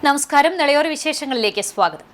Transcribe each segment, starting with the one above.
നമസ്കാരം. നിളയോര വിശേഷങ്ങളിലേക്ക് സ്വാഗതം.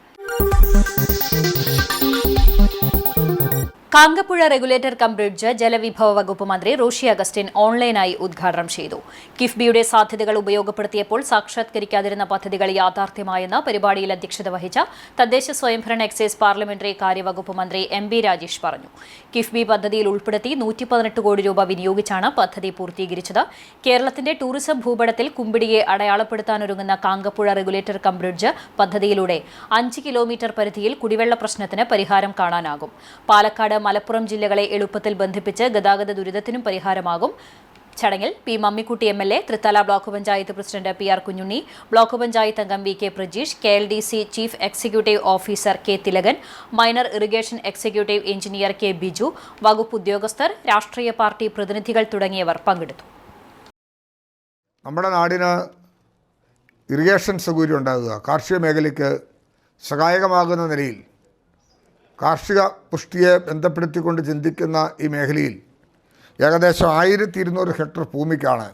കാങ്കപ്പുഴ റെഗുലേറ്റർ കം ബ്രിഡ്ജ് ജലവിഭവ വകുപ്പ് മന്ത്രി റോഷി അഗസ്റ്റിൻ ഓൺലൈനായി ഉദ്ഘാടനം ചെയ്തു. കിഫ്ബിയുടെ സാധ്യതകൾ ഉപയോഗപ്പെടുത്തിയപ്പോൾ സാക്ഷാത്കരിക്കാതിരുന്ന പദ്ധതികൾ യാഥാർത്ഥ്യമായെന്ന് പരിപാടിയിൽ അധ്യക്ഷത വഹിച്ച തദ്ദേശ സ്വയംഭരണ എക്സൈസ് പാർലമെന്ററി കാര്യവകുപ്പ് മന്ത്രി MB രാജേഷ് പറഞ്ഞു. കിഫ്ബി പദ്ധതിയിൽ ഉൾപ്പെടുത്തി 118 കോടി രൂപ വിനിയോഗിച്ചാണ് പദ്ധതി പൂർത്തീകരിച്ചത്. കേരളത്തിന്റെ ടൂറിസം ഭൂപടത്തിൽ കുമ്പിടിയെ അടയാളപ്പെടുത്താനൊരുങ്ങുന്ന കാങ്കപ്പുഴ റെഗുലേറ്റർ കം ബ്രിഡ്ജ് പദ്ധതിയിലൂടെ 5 കിലോമീറ്റർ പരിധിയിൽ കുടിവെള്ള പ്രശ്നത്തിന് പരിഹാരം കാണാനാകും. പാലക്കാട്, മലപ്പുറം ജില്ലകളെ എളുപ്പത്തിൽ ബന്ധിപ്പിച്ച് ഗതാഗത ദുരിതത്തിനും പരിഹാരമാകും. ചടങ്ങിൽ P Mammikutty MLA, Thrithala block panchayat president PR Kunjunni, block panchayat അംഗം VK Prajeesh, KLDC chief executive officer K Thilakan, minor irrigation executive engineer K Biju, വകുപ്പ് ഉദ്യോഗസ്ഥർ, രാഷ്ട്രീയ പാർട്ടി പ്രതിനിധികൾ തുടങ്ങിയവർ പങ്കെടുത്തു. നമ്മുടെ നാടിന് ഇറിഗേഷൻ സൗകര്യം ഉണ്ടാകുക, കാർഷിക മേഖലയ്ക്ക് സഹായകമാകുന്ന നിലയിൽ കാർഷിക പുഷ്ടിയെ ബന്ധപ്പെടുത്തിക്കൊണ്ട് ചിന്തിക്കുന്ന ഈ മേഖലയിൽ ഏകദേശം 1200 ഹെക്ടർ ഭൂമിക്കാണ്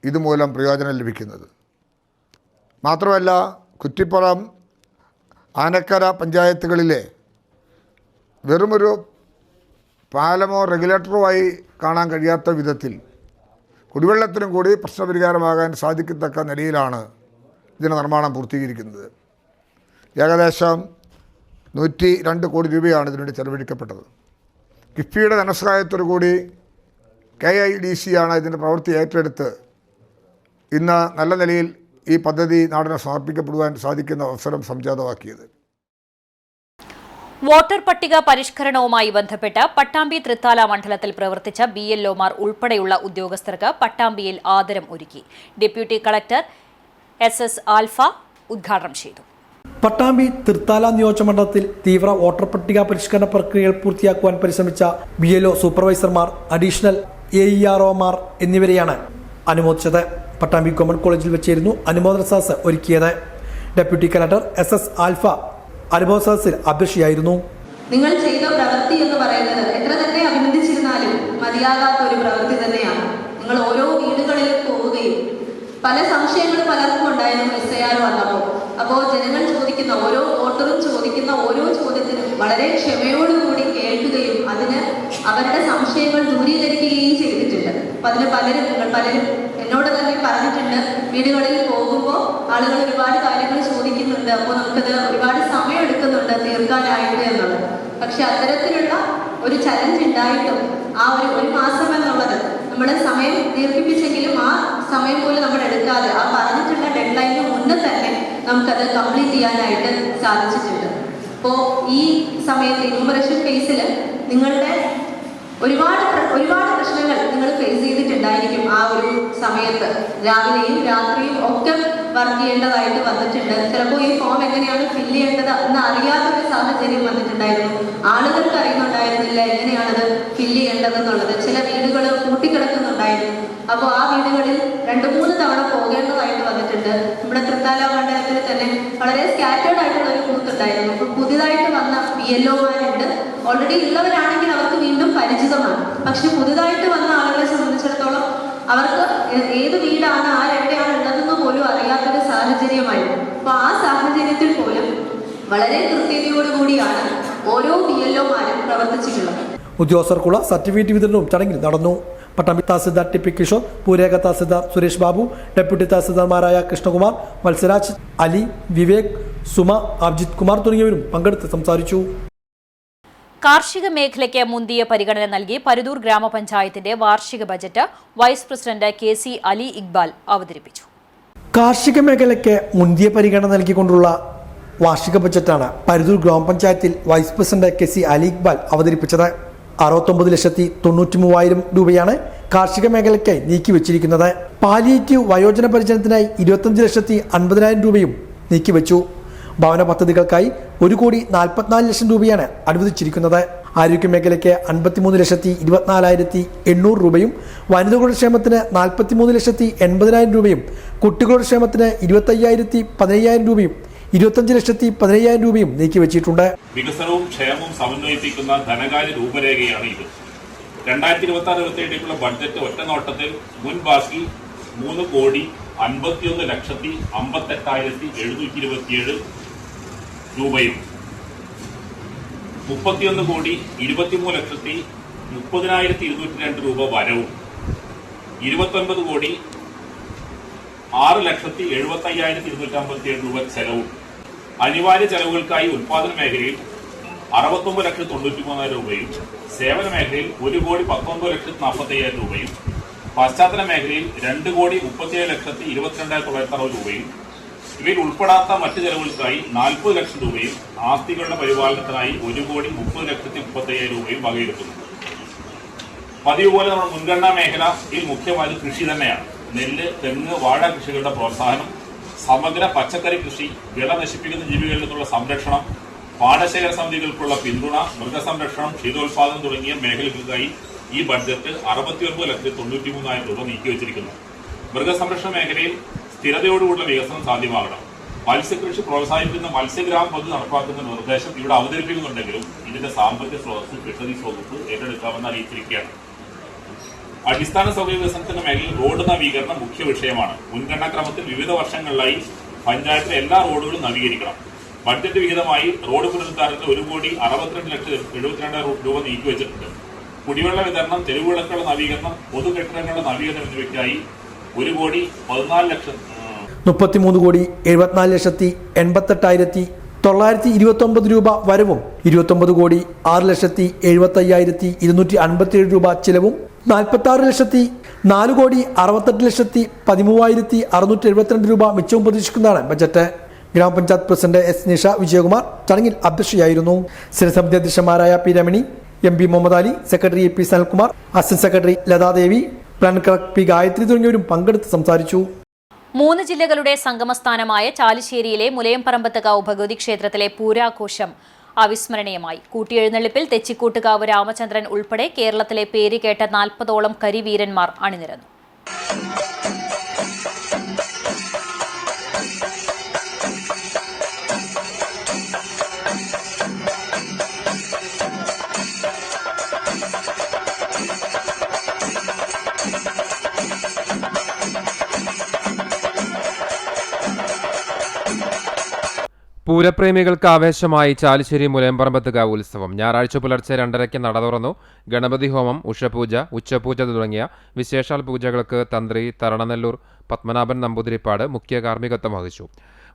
ഇതുമൂലം പ്രയോജനം ലഭിക്കുന്നത്. മാത്രമല്ല, കുറ്റിപ്പുറം, ആനക്കര പഞ്ചായത്തുകളിലെ വെറുമൊരു പാലമോ റെഗുലേറ്ററുമായി കാണാൻ കഴിയാത്ത വിധത്തിൽ കുടിവെള്ളത്തിനും കൂടി പ്രശ്നപരിഹാരമാകാൻ സാധിക്കത്തക്ക നിലയിലാണ് ഇതിൻ്റെ നിർമ്മാണം പൂർത്തീകരിക്കുന്നത്. ഏകദേശം 102 കോടി രൂപയാണ് ഇതിനുവേണ്ടി ചെലവഴിക്കപ്പെട്ടത്. കിഫ്ബിയുടെ ധനസഹായത്തോടു കൂടി KIDC ആണ് ഇതിൻ്റെ പ്രവൃത്തി ഏറ്റെടുത്ത് ഇന്ന് നല്ല നിലയിൽ ഈ പദ്ധതി നാടിനെ സമർപ്പിക്കപ്പെടുവാൻ സാധിക്കുന്ന അവസരം സംജാതമാക്കിയത്. വോട്ടർ പട്ടിക പരിഷ്കരണവുമായി ബന്ധപ്പെട്ട് പട്ടാമ്പി തൃത്താല മണ്ഡലത്തിൽ പ്രവർത്തിച്ച BLOമാർ ഉൾപ്പെടെയുള്ള ഉദ്യോഗസ്ഥർക്ക് പട്ടാമ്പിയിൽ ആദരം ഒരുക്കി. ഡെപ്യൂട്ടി കളക്ടർ SS ആൽഫ ഉദ്ഘാടനം ചെയ്തു. പട്ടാമ്പി തൃത്താല നിയോജകമണ്ഡലത്തിൽ തീവ്ര വോട്ടർ പട്ടിക പരിഷ്കരണ പ്രക്രിയകൾ പൂർത്തിയാക്കുവാൻ പരിശ്രമിച്ച BLO സൂപ്പർവൈസർമാർ, അഡീഷണൽ AEROമാർ എന്നിവരെയാണ് അനുമോദിച്ചത്. പട്ടാമ്പി ഗവൺമെന്റ് കോളേജിൽ വെച്ചായിരുന്നു അനുമോദന സദസ്സ് ഒരുക്കിയത്. ഡെപ്യൂട്ടി കളക്ടർ SS ആൽഫ അനുമോദന സദസ്സിൽ അധ്യക്ഷയായിരുന്നു. നിങ്ങൾ ചെയ്ത പ്രവൃത്തി എന്ന് പറയുന്നത് എത്ര തന്നെ അഭിനന്ദിച്ചിരുന്നാലും മതിയാകാത്ത ഒരു പ്രവൃത്തി തന്നെയാണ്. നിങ്ങൾ ഓരോ വീടുകളിൽ പോവുകയും പല സംശയങ്ങളും പലർക്കും ഉണ്ടായിരുന്നു SIR വന്നപ്പോൾ. അപ്പോൾ ജനങ്ങൾ ചോദിക്കുന്ന ഓരോ വോട്ടറും ചോദിക്കുന്ന ഓരോ ചോദ്യത്തിനും വളരെ ക്ഷമയോടുകൂടി കേൾക്കുകയും അതിന് അവരുടെ സംശയങ്ങൾ ദൂരീകരിക്കുകയും ചെയ്തിട്ടുണ്ട്. അപ്പം അതിന് പലരും എന്നോട് തന്നെ പറഞ്ഞിട്ടുണ്ട്, വീടുകളിൽ പോകുമ്പോൾ ആളുകൾ ഒരുപാട് കാര്യങ്ങൾ ചോദിക്കുന്നുണ്ട്, അപ്പോൾ നമുക്കത് ഒരുപാട് സമയം എടുക്കുന്നുണ്ട് തീർക്കാനായിട്ട് എന്നുള്ളത്. പക്ഷെ അത്തരത്തിലുള്ള ഒരു ചലഞ്ച് ഉണ്ടായിട്ടും ആ ഒരു മാസം എന്നുള്ളത് നമ്മൾ സമയം ദീർഘിപ്പിച്ചെങ്കിലും ആ സമയം പോലും നമ്മൾ എടുക്കാതെ ആ പറഞ്ഞിട്ടുള്ള ഡെഡ് ലൈനിന് മുന്നേ തന്നെ നമുക്കത് കംപ്ലീറ്റ് ചെയ്യാനായിട്ട് സാധിച്ചിട്ടുണ്ട്. അപ്പോൾ ഈ സമയത്ത് എന്യൂമറേഷൻ ഫേസിൽ നിങ്ങളുടെ ഒരുപാട് പ്രശ്നങ്ങൾ നിങ്ങൾ ഫേസ് ചെയ്തിട്ടുണ്ടായിരിക്കും. ആ ഒരു സമയത്ത് രാവിലെയും രാത്രിയും ഒക്കെ വർക്ക് ചെയ്യേണ്ടതായിട്ട് വന്നിട്ടുണ്ട്. ചിലപ്പോൾ ഈ ഫോം എങ്ങനെയാണ് ഫില്ല് ചെയ്യേണ്ടത് എന്ന് അറിയാത്തൊരു സാഹചര്യം വന്നിട്ടുണ്ടായിരുന്നു. ആളുകൾക്ക് അറിയുന്നുണ്ടായിരുന്നില്ല എങ്ങനെയാണത് ഫില്ല് ചെയ്യേണ്ടതെന്നുള്ളത്. ചില വീടുകൾ കൂട്ടിക്കിടക്കുന്നുണ്ടായിരുന്നു. അപ്പോൾ ആ വീടുകളിൽ 2-3 തവണ പോകേണ്ടതായിട്ട് വന്നിട്ടുണ്ട്. നമ്മുടെ തൃത്താല മണ്ഡലത്തിൽ തന്നെ വളരെ സ്കാറ്റേർഡ് ആയിട്ടുള്ള ഒരു ബൂത്ത് ഉണ്ടായിരുന്നു. അപ്പോൾ പുതിയതായിട്ട് വന്ന BLOമാരുണ്ട്. ഓൾറെഡി ഉള്ളവരാണെങ്കിൽ അവർക്ക് വീണ്ടും പരിചിതമാണ്. പക്ഷെ പുതുതായിട്ട് വന്ന ആളുകളെ സംബന്ധിച്ചിടത്തോളം അവർക്ക് ഏത് വീടാണ് ആരെവിടെയാണ് ഉള്ളതെന്ന് പോലും അറിയാത്തൊരു സാഹചര്യമായിരുന്നു. അപ്പോൾ ആ സാഹചര്യത്തിൽ പോലും വളരെ കൃത്യതയോടുകൂടിയാണ് ഓരോ BLOമാരും പ്രവർത്തിച്ചിട്ടുള്ളത്. ഉദ്യോഗസ്ഥർക്കുള്ള സർട്ടിഫിക്കറ്റ് വിതരണവും ചടങ്ങിൽ നടന്നു. പട്ടാമ്പി തഹസിൽദാർ TP കിഷോർ, പൂരേഖ തഹസിൽദാർ സുരേഷ് ബാബു, ഡെപ്യൂട്ടി തഹസിൽദാർമാരായ കൃഷ്ണകുമാർ, വത്സരാജ്, അലി, വിവേക്, സുമ, അഭിജിത് കുമാർ തുടങ്ങിയവരും പങ്കെടുത്ത് സംസാരിച്ചു. കാർഷിക മേഖലയ്ക്ക് മുന്തിയ പരിഗണന നൽകി പരുതൂർ ഗ്രാമപഞ്ചായത്തിന്റെ വാർഷിക budget vice president KC Ali Iqbal അവതരിപ്പിച്ചു. കാർഷിക മേഖലയ്ക്ക് മുന്തിയ പരിഗണന നൽകിക്കൊണ്ടുള്ള വാർഷിക ബജറ്റാണ് പരുതൂർ ഗ്രാമപഞ്ചായത്തിൽ vice president KC Ali Iqbal അവതരിപ്പിച്ചത്. 69,93,000 രൂപയാണ് കാർഷിക മേഖലയ്ക്കായി നീക്കിവെച്ചിരിക്കുന്നത്. പാലിയേറ്റീവ് വയോജന പരിചരണത്തിനായി 25,50,000 രൂപയും നീക്കിവെച്ചു. ഭവന പദ്ധതികൾക്കായി 1,44,00,000 രൂപയാണ് അനുവദിച്ചിരിക്കുന്നത്. ആരോഗ്യമേഖലയ്ക്ക് 53,24,800 രൂപയും വനിതകളുടെ ക്ഷേമത്തിന് 43,80,000 രൂപയും കുട്ടികളുടെ ക്ഷേമത്തിന് 25,15,000 രൂപയും 25,15,000 രൂപയും നീക്കിവച്ചിട്ടുണ്ട്. വികസനവും ക്ഷേമവും സമന്വയിപ്പിക്കുന്ന ധനകാര്യ രൂപരേഖയാണ് ഇത്. 2026-27 ബഡ്ജറ്റ് ഒറ്റനോട്ടത്തിൽ മുൻ ബാക്കി 3,51,58,727 രൂപയും 31,23,30,202 രൂപ വരവും 29,06,75,257 രൂപ ചെലവും അനിവാര്യ ചെലവുകൾക്കായി ഉൽപാദന മേഖലയിൽ 69,93,000 രൂപയും സേവന മേഖലയിൽ 1,19,40,000 രൂപയും പശ്ചാത്തല മേഖലയിൽ 2,37,22,960 രൂപയും ഇവയിൽ ഉൾപ്പെടാത്ത മറ്റ് ചെലവുകൾക്കായി 40 ലക്ഷം രൂപയും ആസ്തികളുടെ പരിപാലനത്തിനായി 1,30,30,000 രൂപയും വകയിരുത്തുന്നു. പതിവ് പോലെ നമ്മുടെ മുൻഗണനാ മേഖലയിൽ മുഖ്യമായത് കൃഷി തന്നെയാണ്. നെല്ല്, തെങ്ങ്, വാഴ കൃഷികളുടെ പ്രോത്സാഹനം, സമഗ്ര പച്ചക്കറി കൃഷി, വിള നശിപ്പിക്കുന്ന ജീവികളിൽ നിന്നുള്ള സംരക്ഷണം, പാടശേഖര സമിതികൾക്കുള്ള പിന്തുണ, മൃഗസംരക്ഷണം, ക്ഷീരോത്പാദനം തുടങ്ങിയ മേഖലകൾക്കായി ഈ ബഡ്ജറ്റ് 69,93,000 രൂപ നീക്കിവച്ചിരിക്കുന്നു. മൃഗസംരക്ഷണ മേഖലയിൽ സ്ഥിരതയോടുകൂടിയ വികസനം സാധ്യമാകണം. മത്സ്യകൃഷി പ്രോത്സാഹിപ്പിക്കുന്ന മത്സ്യഗ്രാമ പദ്ധതി നടപ്പാക്കുന്ന നിർദ്ദേശം ഇവിടെ അവതരിപ്പിക്കുന്നുണ്ടെങ്കിലും ഇതിന്റെ സാമ്പത്തിക സ്രോതസ് ഫിഷറീസ് വകുപ്പ് ഏറ്റെടുക്കാമെന്ന് അറിയിച്ചിരിക്കുകയാണ്. അടിസ്ഥാന സൗകര്യ വികസനത്തിന്റെ മേഖലയിൽ റോഡ് നവീകരണം മുഖ്യ വിഷയമാണ്. മുൻഗണനാ ക്രമത്തിൽ വിവിധ വർഷങ്ങളിലായി പഞ്ചായത്തിലെ എല്ലാ റോഡുകളും നവീകരിക്കണം. ബഡ്ജറ്റ് വിഹിതമായി റോഡ് പുനരുദ്ധാരണത്തിന് 1,62,72,000 രൂപ നീക്കിവച്ചിട്ടുണ്ട്. കുടിവെള്ള വിതരണം, തെരുവുവിളക്കുകളുടെ നവീകരണം, പൊതുകെട്ടിടങ്ങളുടെ നവീകരണം എന്നിവയ്ക്കായി 33,34,88,929 രൂപ വരവും 29,06,75,257 രൂപ ചിലവും 46,04,68,13,672 രൂപ മിച്ചവും പ്രതീക്ഷിക്കുന്നതാണ് ബജറ്റ്. ഗ്രാമപഞ്ചായത്ത് പ്രസിഡന്റ് എസ് നിഷ വിജയകുമാർ ചടങ്ങിൽ അധ്യക്ഷയായിരുന്നു. സ്ഥിരസമിതി അധ്യക്ഷന്മാരായ P Ramani, MP Muhammad Ali, secretary AP Sanalkumar, assistant secretary Lathadevi, plan clerk P Gayathri തുടങ്ങിയവരും പങ്കെടുത്ത് സംസാരിച്ചു. 3 ജില്ലകളുടെ സംഗമസ്ഥാനമായ ചാലിശ്ശേരിയിലെ മുലയംപറമ്പത്തുകാവ് ഭഗവതി ക്ഷേത്രത്തിലെ പൂരാഘോഷം അവിസ്മരണീയമായി. കൂട്ടിയെഴുന്നള്ളിപ്പിൽ തെച്ചിക്കോട്ടുകാവ് രാമചന്ദ്രൻ ഉൾപ്പെടെ കേരളത്തിലെ പേരുകേട്ട 40ഓളം കരിവീരന്മാർ അണിനിരന്നു. പൂരപ്രേമികൾക്ക് ആവേശമായി ചാലിശ്ശേരി മുലയംപറമ്പത്തുകാവ് ഉത്സവം. ഞായറാഴ്ച പുലർച്ചെ 2:30 നട തുറന്നു. ഗണപതി ഹോമം, ഉഷപൂജ, ഉച്ചപൂജ തുടങ്ങിയ വിശേഷാൽ പൂജകൾക്ക് തന്ത്രി തരണനെല്ലൂർ പത്മനാഭൻ നമ്പൂതിരിപ്പാട് മുഖ്യ കാർമ്മികത്വം വഹിച്ചു.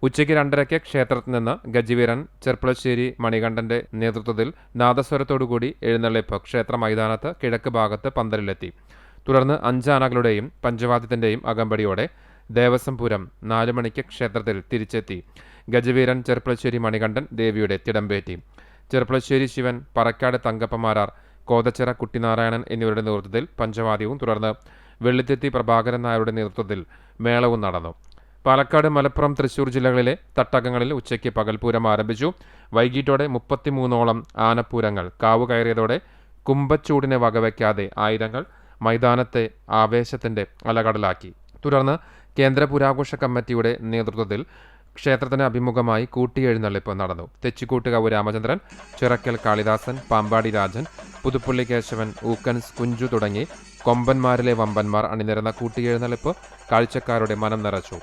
ഉച്ചയ്ക്ക് 2:30 ക്ഷേത്രത്തിൽ നിന്ന് ഗജവീരൻ ചെർപ്പളശ്ശേരി മണികണ്ഠന്റെ നേതൃത്വത്തിൽ നാദസ്വരത്തോടുകൂടി എഴുന്നള്ളിപ്പ് ക്ഷേത്ര മൈതാനത്ത് കിഴക്ക് ഭാഗത്ത് പന്തലിലെത്തി. തുടർന്ന് 5 ആനകളുടെയും പഞ്ചവാദ്യത്തിന്റെയും അകമ്പടിയോടെ ദേവസ്വം പൂരം 4 മണിക്ക് ക്ഷേത്രത്തിൽ തിരിച്ചെത്തി. ഗജവീരൻ ചെർപ്പളശ്ശേരി മണികണ്ഠൻ ദേവിയുടെ തിടമ്പേറ്റി. ചെർപ്പളശ്ശേരി ശിവൻ, പറക്കാട് തങ്കപ്പമാരാർ, കോതച്ചിറ കുട്ടിനാരായണൻ എന്നിവരുടെ നേതൃത്വത്തിൽ പഞ്ചവാദ്യവും തുടർന്ന് വെള്ളിത്തെത്തി പ്രഭാകരൻ നായരുടെ നേതൃത്വത്തിൽ മേളവും നടന്നു. പാലക്കാട്, മലപ്പുറം, തൃശൂർ ജില്ലകളിലെ തട്ടകങ്ങളിൽ ഉച്ചയ്ക്ക് പകൽപൂരം ആരംഭിച്ചു. വൈകിട്ടോടെ 33ഓളം ആനപ്പൂരങ്ങൾ കാവു കയറിയതോടെ കുംഭച്ചൂടിനെ വകവയ്ക്കാതെ ആയിരങ്ങൾ മൈതാനത്തെ ആവേശത്തിന്റെ അലകടലാക്കി. തുടർന്ന് കേന്ദ്ര പുരാഘോഷ കമ്മിറ്റിയുടെ നേതൃത്വത്തിൽ ക്ഷേത്രത്തിന് അഭിമുഖമായി കൂട്ടിയെഴുന്നള്ളിപ്പ് നടന്നു. തെച്ചിക്കോട്ടുകാവ് രാമചന്ദ്രൻ, ചിറക്കൽ കാളിദാസൻ, പാമ്പാടി രാജൻ, പുതുപ്പള്ളി കേശവൻ, ഊക്കൻസ് കുഞ്ചു തുടങ്ങി കൊമ്പന്മാരിലെ വമ്പന്മാർ അണിനിരന്ന കൂട്ടിയെഴുന്നള്ളിപ്പ് കാഴ്ചക്കാരുടെ മനം നിറച്ചു.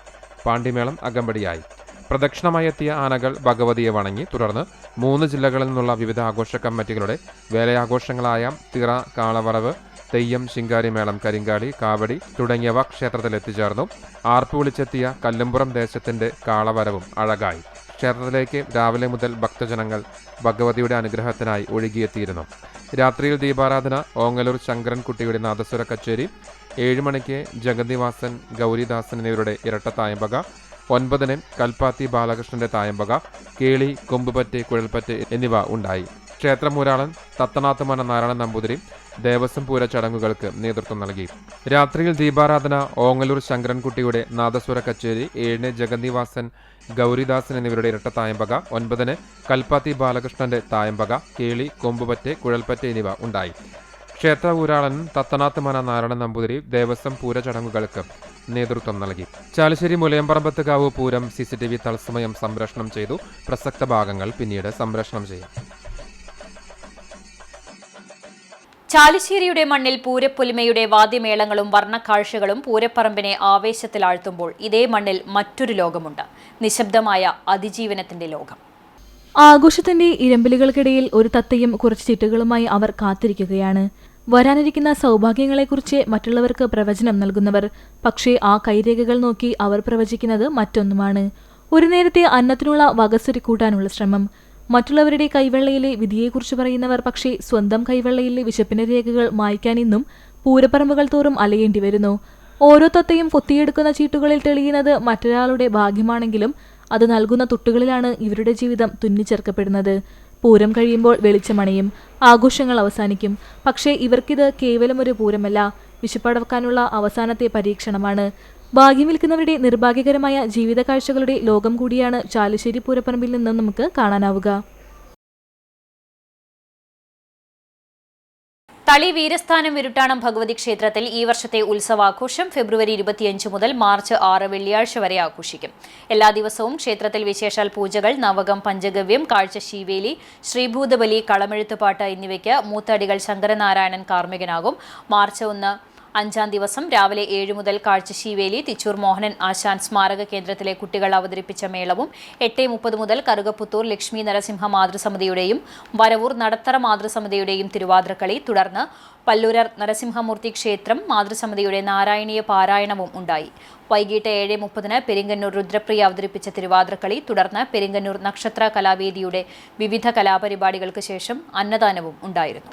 പാണ്ടിമേളം അകമ്പടിയായി. പ്രദക്ഷിണമായി എത്തിയ ആനകൾ ഭഗവതിയെ വണങ്ങി. തുടർന്ന് 3 ജില്ലകളിൽ നിന്നുള്ള വിവിധ ആഘോഷ കമ്മിറ്റികളുടെ വേലയാഘോഷങ്ങളായ തിറ, കാളവറവ്, തെയ്യം, ശിങ്കാരിമേളം, കരിങ്കാളി, കാവടി തുടങ്ങിയവ ക്ഷേത്രത്തിൽ എത്തിച്ചേർന്നു. ആർപ്പ് വിളിച്ചെത്തിയ കല്ലുംപുറം ദേശത്തിന്റെ കാളവരവും അഴകായി. ക്ഷേത്രത്തിലേക്ക് രാവിലെ മുതൽ ഭക്തജനങ്ങൾ ഭഗവതിയുടെ അനുഗ്രഹത്തിനായി ഒഴുകിയെത്തിയിരുന്നു. രാത്രിയിൽ ദീപാരാധന, ഓങ്ങലൂർ ശങ്കരൻകുട്ടിയുടെ നാദസ്വര കച്ചേരി, 7 മണിക്ക് ജഗന്നിവാസൻ, ഗൗരിദാസൻ എന്നിവരുടെ ഇരട്ട തായമ്പക, 9-ന് കൽപ്പാത്തി ബാലകൃഷ്ണന്റെ തായമ്പക, കേളി, കൊമ്പുപറ്റ്, കുഴൽപ്പറ്റ് എന്നിവ ഉണ്ടായി. ക്ഷേത്രമൂരാളൻ തത്തനാത്തുമന നാരായണൻ നമ്പൂതിരി ദേവസ്വം പൂര ചടങ്ങുകൾക്ക് നേതൃത്വം നൽകി. രാത്രിയിൽ ദീപാരാധന, ഓങ്ങല്ലൂർ ശങ്കരൻകുട്ടിയുടെ നാദസ്വര കച്ചേരി, 7 ജഗന്നിവാസൻ, ഗൗരിദാസൻ എന്നിവരുടെ ഇരട്ട തായമ്പക, 9 കൽപ്പാത്തി ബാലകൃഷ്ണന്റെ തായമ്പക, കേളി, കൊമ്പുപറ്റ്, കുഴൽപ്പറ്റ് എന്നിവ ഉണ്ടായി. ക്ഷേത്ര ഊരാളൻ തത്തനാത്തുമന നാരായണൻ നമ്പൂതിരി ദേവസ്വം പൂര ചടങ്ങുകൾക്ക് നേതൃത്വം നൽകി. ചാലിശ്ശേരി മുലയമ്പറമ്പത്തുകാവ് പൂരം CCTV തത്സമയം സംപ്രേഷണം ചെയ്തു. പ്രസക്ത ഭാഗങ്ങൾ പിന്നീട് സംപ്രേഷണം ചെയ്യാം. ചാലിശ്ശേരിയുടെ മണ്ണിൽ പൂരപ്പൊലിമയുടെ വാദ്യമേളങ്ങളും വർണ്ണക്കാഴ്ചകളും പൂരപ്പറമ്പിനെ ആവേശത്തിലാഴ്ത്തുമ്പോൾ ഇതേ മണ്ണിൽ മറ്റൊരു ലോകമുണ്ട്, നിശബ്ദമായ അതിജീവനത്തിന്റെ ലോകം. ആഘോഷത്തിന്റെ ഇരമ്പലുകൾക്കിടയിൽ ഒരു തത്തയും കുറച്ച് ചിട്ടുകളുമായി അവർ കാത്തിരിക്കുകയാണ്. വരാനിരിക്കുന്ന സൗഭാഗ്യങ്ങളെക്കുറിച്ച് മറ്റുള്ളവർക്ക് പ്രവചനം നൽകുന്നവർ. പക്ഷേ ആ കൈരേഖകൾ നോക്കി അവർ പ്രവചിക്കുന്നത് മറ്റൊന്നുമാണ്. ഒരു നേരത്തെ അന്നത്തിനുള്ള വകസുരി കൂട്ടാനുള്ള ശ്രമം. മറ്റുള്ളവരുടെ കൈവെള്ളയിലെ വിധിയെക്കുറിച്ച് പറയുന്നവർ പക്ഷേ സ്വന്തം കൈവെള്ളയിലെ വിശപ്പിന്റെ രേഖകൾ മായ്ക്കാൻ ഇന്നും പൂരപ്പറമ്പുകൾ തോറും അലയേണ്ടി വരുന്നു. ഓരോ തത്തയും കൊത്തിയെടുക്കുന്ന ചീട്ടുകളിൽ തെളിയുന്നത് മറ്റൊരാളുടെ ഭാഗ്യമാണെങ്കിലും അത് നൽകുന്ന തുട്ടുകളിലാണ് ഇവരുടെ ജീവിതം തുന്നിച്ചേർക്കപ്പെടുന്നത്. പൂരം കഴിയുമ്പോൾ വെളിച്ചമണയും, ആഘോഷങ്ങൾ അവസാനിക്കും. പക്ഷേ ഇവർക്കിത് കേവലം ഒരു പൂരമല്ല, വിശപ്പടക്കാനുള്ള അവസാനത്തെ പരീക്ഷണമാണ്. ഭാഗ്യം വിൽക്കുന്നവരുടെ നിർഭാഗ്യകരമായ ജീവിത കാഴ്ചകളുടെ ലോകം കൂടിയാണ് ചാലിശ്ശേരി പൂരപ്പറമ്പിൽ നിന്നും നമുക്ക് കാണാനാവുക. തളി വീരസ്ഥാനം വിരുട്ടാണം ഭഗവതി ക്ഷേത്രത്തിൽ ഈ വർഷത്തെ ഉത്സവാഘോഷം ഫെബ്രുവരി 25 മുതൽ മാർച്ച് 6 വെള്ളിയാഴ്ച വരെ ആഘോഷിക്കും. എല്ലാ ദിവസവും ക്ഷേത്രത്തിൽ വിശേഷാൽ പൂജകൾ, നവകം, പഞ്ചഗവ്യം, കാഴ്ച ശീവേലി, ശ്രീഭൂതബലി, കളമെഴുത്തുപാട്ട് എന്നിവയ്ക്ക് മൂത്തടികൾ ശങ്കരനാരായണൻ കാർമ്മികനാകും. മാർച്ച് 1 5-ാം ദിവസം രാവിലെ 7 മുതൽ കാഴ്ച ശീവേലി, തിച്ചൂർ മോഹനൻ ആശാൻ സ്മാരക കേന്ദ്രത്തിലെ കുട്ടികൾ അവതരിപ്പിച്ച മേളവും, 8:30 മുതൽ കറുകപ്പുത്തൂർ ലക്ഷ്മി നരസിംഹ മാതൃസമിതിയുടെയും വരവൂർ നടത്തറ മാതൃസമിതിയുടെയും തിരുവാതിരക്കളി, തുടർന്ന് പല്ലൂരർ നരസിംഹമൂർത്തി ക്ഷേത്രം മാതൃസമിതിയുടെ നാരായണീയ പാരായണവും ഉണ്ടായി. വൈകിട്ട് 7:30 പെരിങ്ങന്നൂർ രുദ്രപ്രിയ അവതരിപ്പിച്ച തിരുവാതിരക്കളി, തുടർന്ന് പെരിങ്ങന്നൂർ നക്ഷത്ര കലാവേദിയുടെ വിവിധ കലാപരിപാടികൾക്ക് ശേഷം അന്നദാനവും ഉണ്ടായിരുന്നു.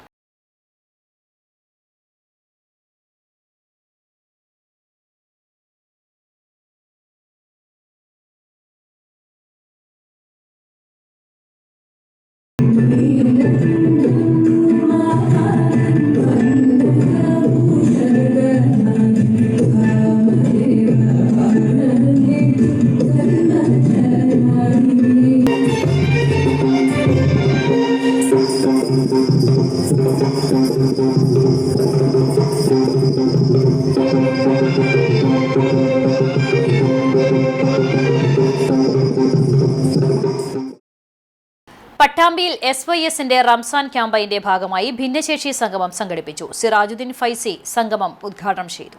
പട്ടാമ്പിയിൽ SYSന്റെ റംസാൻ ക്യാമ്പയിന്റെ ഭാഗമായി ഭിന്നശേഷി സംഗമം സംഘടിപ്പിച്ചു. സിറാജുദ്ദീൻ ഫൈസി സംഗമം ഉദ്ഘാടനം ചെയ്തു.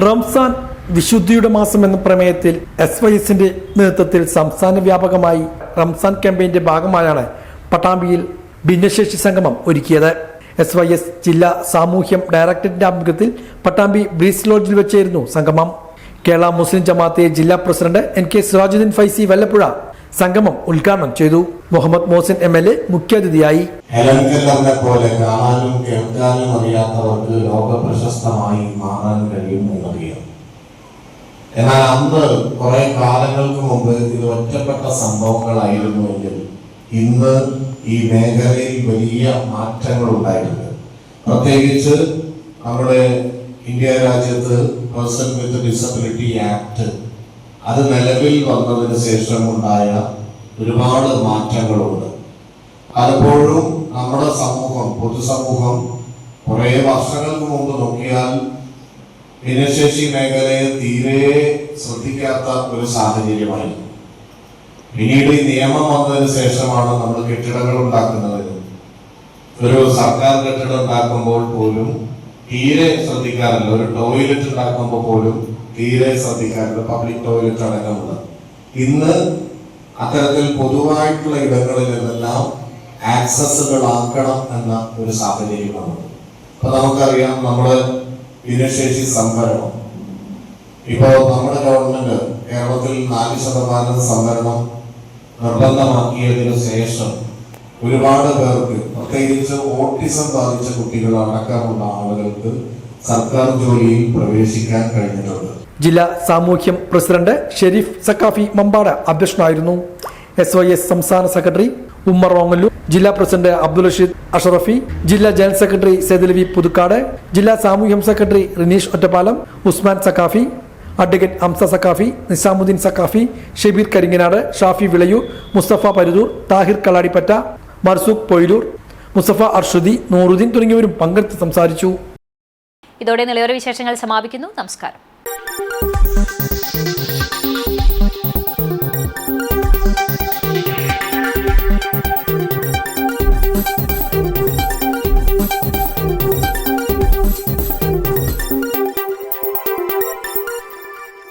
റംസാൻ വിശുദ്ധിയുടെ മാസം എന്ന പ്രമേയത്തിൽ SYSന്റെ നേതൃത്വത്തിൽ സംസ്ഥാന വ്യാപകമായി റംസാൻ ക്യാമ്പയിന്റെ ഭാഗമായാണ് പട്ടാമ്പിയിൽ ഭിന്നശേഷി സംഗമം ഒരുക്കിയത്. SYS ജില്ലാ സാമൂഹ്യം ഡയറക്ടറേറ്റിന്റെ ആഭിമുഖ്യത്തിൽ പട്ടാമ്പി ബ്രീസ് ലോഡ്ജിൽ വെച്ചായിരുന്നു സംഗമം. കേരള മുസ്ലിം ജമാഅത്തെ ജില്ലാ പ്രസിഡന്റ് NK സിറാജുദ്ദീൻ ഫൈസി വല്ലപ്പുഴ സംഗമം ഉദ്ഘാടനം ചെയ്തു. മുഹമ്മദ് മോസിൻ MLA മുഖ്യാതിഥിയായി. പോലെ കാണാനും കേൾക്കാനും അറിയാത്തവർക്ക് ലോക പ്രശസ്തമായി മാറാൻ കഴിയും എന്നറിയാം. എന്നാൽ അന്ന് കുറെ കാലങ്ങൾക്ക് മുമ്പ് ഇത് ഒറ്റപ്പെട്ട സംഭവങ്ങളായിരുന്നുവെങ്കിൽ ഇന്ന് ഈ മേഖലയിൽ വലിയ മാറ്റങ്ങൾ ഉണ്ടായിട്ടുണ്ട്. പ്രത്യേകിച്ച് നമ്മുടെ ഇന്ത്യ രാജ്യത്ത് പേഴ്സൺ വിത്ത് ഡിസബിലിറ്റി ആക്ട് അത് നിലവിൽ വന്നതിന് ശേഷം ഉണ്ടായ ഒരുപാട് മാറ്റങ്ങളുണ്ട്. പലപ്പോഴും നമ്മുടെ സമൂഹം, പൊതുസമൂഹം കുറേ വർഷങ്ങൾക്ക് മുമ്പ് നോക്കിയാൽ ഭിന്നശേഷി മേഖലയെ തീരെ ശ്രദ്ധിക്കാത്ത ഒരു സാഹചര്യമായിരുന്നു. പിന്നീട് ഈ നിയമം വന്നതിന് ശേഷമാണ് നമ്മൾ കെട്ടിടങ്ങൾ ഉണ്ടാക്കുന്നത്. ഒരു സർക്കാർ കെട്ടിടം ഉണ്ടാക്കുമ്പോൾ പോലും തീരെ ശ്രദ്ധിക്കാറില്ല. ഒരു ടോയ്ലറ്റ് ഉണ്ടാക്കുമ്പോൾ പോലും തീരെ ശ്രദ്ധിക്കാറില്ല. പബ്ലിക് ടോയ്ലറ്റ് അടക്കമുള്ള ഇന്ന് അത്തരത്തിൽ പൊതുവായിട്ടുള്ള ഇടങ്ങളിൽ നിന്നെല്ലാം ആക്സസുകളാക്കണം എന്ന ഒരു സാഹചര്യമാണ്. അപ്പൊ നമുക്കറിയാം, നമ്മുടെ ഭിന്നശേഷി സംവരണം ഇപ്പോൾ നമ്മുടെ ഗവൺമെന്റ് കേരളത്തിൽ 4% സംവരണം നിർബന്ധമാക്കിയതിനു ശേഷം ഒരുപാട് പേർക്ക്, പ്രത്യേകിച്ച് ഓട്ടിസം ബാധിച്ച കുട്ടികൾ അടക്കമുള്ള ആളുകൾക്ക് സർക്കാർ ജോലിയിൽ പ്രവേശിക്കാൻ കഴിഞ്ഞിട്ടുണ്ട്. ജില്ലാ സാമൂഹ്യം പ്രസിഡന്റ് ഷെരീഫ് സക്കാഫി മമ്പാട് അധ്യക്ഷനായിരുന്നു. SYS സംസ്ഥാന സെക്രട്ടറി ഉമ്മർ ഓങ്ങല്ലൂർ, ജില്ലാ പ്രസിഡന്റ് അബ്ദുൽ റഷീദ് അഷറഫി, ജില്ലാ ജനറൽ സെക്രട്ടറി സേദലവി പുതുക്കാട്, ജില്ലാ സാമൂഹ്യം സെക്രട്ടറി റിനീഷ് ഒറ്റപ്പാലം, ഉസ്മാൻ സക്കാഫി, അഡ്വക്കേറ്റ് ഹംസ സക്കാഫി, നിസാമുദ്ദീൻ സക്കാഫി, ഷബീർ കരിങ്ങനാട്, ഷാഫി വിളയൂർ, മുസ്തഫ പരുതൂർ, താഹിർ കളാടിപ്പറ്റ, മർസൂഖ് പൊയിലൂർ, മുസ്തഫ അർഷുദി, നൂറുദ്ദീൻ തുടങ്ങിയവരും പങ്കെടുത്ത് സംസാരിച്ചു. ഇതോടെ നിലയോര വിശേഷങ്ങൾ സമാപിക്കുന്നു. നമസ്കാരം.